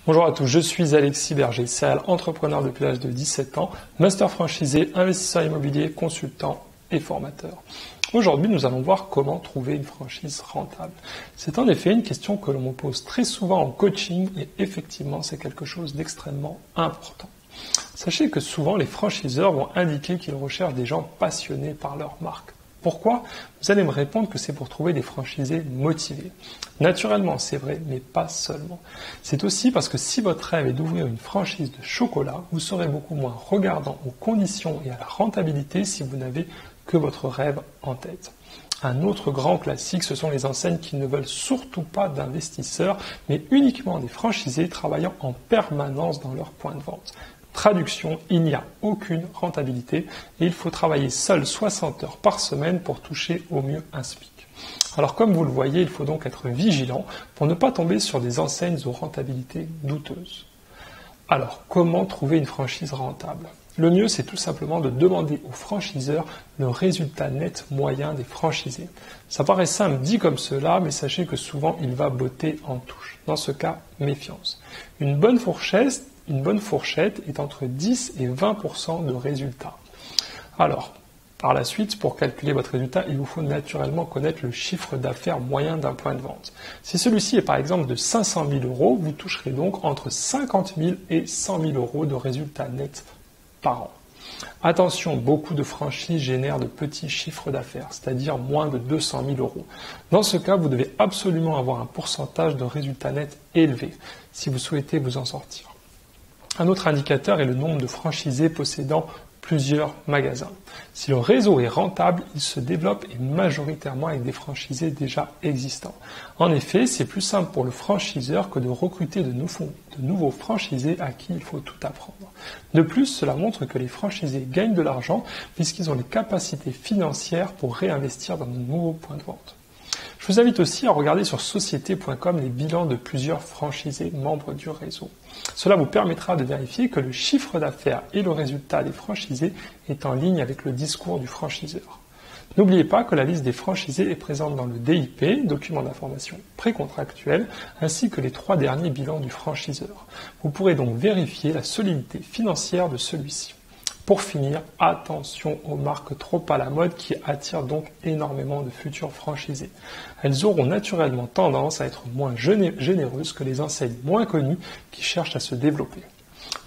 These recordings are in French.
Bonjour à tous, je suis Alexis Berger, serial entrepreneur depuis l'âge de 17 ans, master franchisé, investisseur immobilier, consultant et formateur. Aujourd'hui, nous allons voir comment trouver une franchise rentable. C'est en effet une question que l'on me pose très souvent en coaching et effectivement, c'est quelque chose d'extrêmement important. Sachez que souvent, les franchiseurs vont indiquer qu'ils recherchent des gens passionnés par leur marque. Pourquoi? Vous allez me répondre que c'est pour trouver des franchisés motivés. Naturellement, c'est vrai, mais pas seulement. C'est aussi parce que si votre rêve est d'ouvrir une franchise de chocolat, vous serez beaucoup moins regardant aux conditions et à la rentabilité si vous n'avez que votre rêve en tête. Un autre grand classique, ce sont les enseignes qui ne veulent surtout pas d'investisseurs, mais uniquement des franchisés travaillant en permanence dans leur point de vente. Traduction, il n'y a aucune rentabilité et il faut travailler seul 60 heures par semaine pour toucher au mieux un SMIC. Alors comme vous le voyez, il faut donc être vigilant pour ne pas tomber sur des enseignes aux rentabilités douteuses. Alors, comment trouver une franchise rentable? Le mieux, c'est tout simplement de demander aux franchiseurs le résultat net moyen des franchisés. Ça paraît simple dit comme cela, mais sachez que souvent, il va botter en touche. Dans ce cas, méfiance. Une bonne fourchette est entre 10 et 20% de résultats. Alors, par la suite, pour calculer votre résultat, il vous faut naturellement connaître le chiffre d'affaires moyen d'un point de vente. Si celui-ci est par exemple de 500 000 euros, vous toucherez donc entre 50 000 et 100 000 euros de résultats nets par an. Attention, beaucoup de franchises génèrent de petits chiffres d'affaires, c'est-à-dire moins de 200 000 euros. Dans ce cas, vous devez absolument avoir un pourcentage de résultats nets élevé si vous souhaitez vous en sortir. Un autre indicateur est le nombre de franchisés possédant plusieurs magasins. Si le réseau est rentable, il se développe et majoritairement avec des franchisés déjà existants. En effet, c'est plus simple pour le franchiseur que de recruter de nouveaux franchisés à qui il faut tout apprendre. De plus, cela montre que les franchisés gagnent de l'argent puisqu'ils ont les capacités financières pour réinvestir dans de nouveaux points de vente. Je vous invite aussi à regarder sur société.com les bilans de plusieurs franchisés membres du réseau. Cela vous permettra de vérifier que le chiffre d'affaires et le résultat des franchisés est en ligne avec le discours du franchiseur. N'oubliez pas que la liste des franchisés est présente dans le DIP, document d'information précontractuel, ainsi que les 3 derniers bilans du franchiseur. Vous pourrez donc vérifier la solidité financière de celui-ci. Pour finir, attention aux marques trop à la mode qui attirent donc énormément de futurs franchisés. Elles auront naturellement tendance à être moins généreuses que les enseignes moins connues qui cherchent à se développer.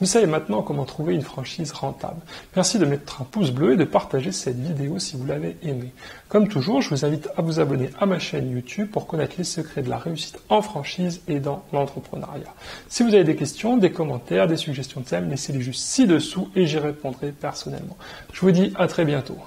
Vous savez maintenant comment trouver une franchise rentable. Merci de mettre un pouce bleu et de partager cette vidéo si vous l'avez aimée. Comme toujours, je vous invite à vous abonner à ma chaîne YouTube pour connaître les secrets de la réussite en franchise et dans l'entrepreneuriat. Si vous avez des questions, des commentaires, des suggestions de thèmes, laissez-les juste ci-dessous et j'y répondrai personnellement. Je vous dis à très bientôt.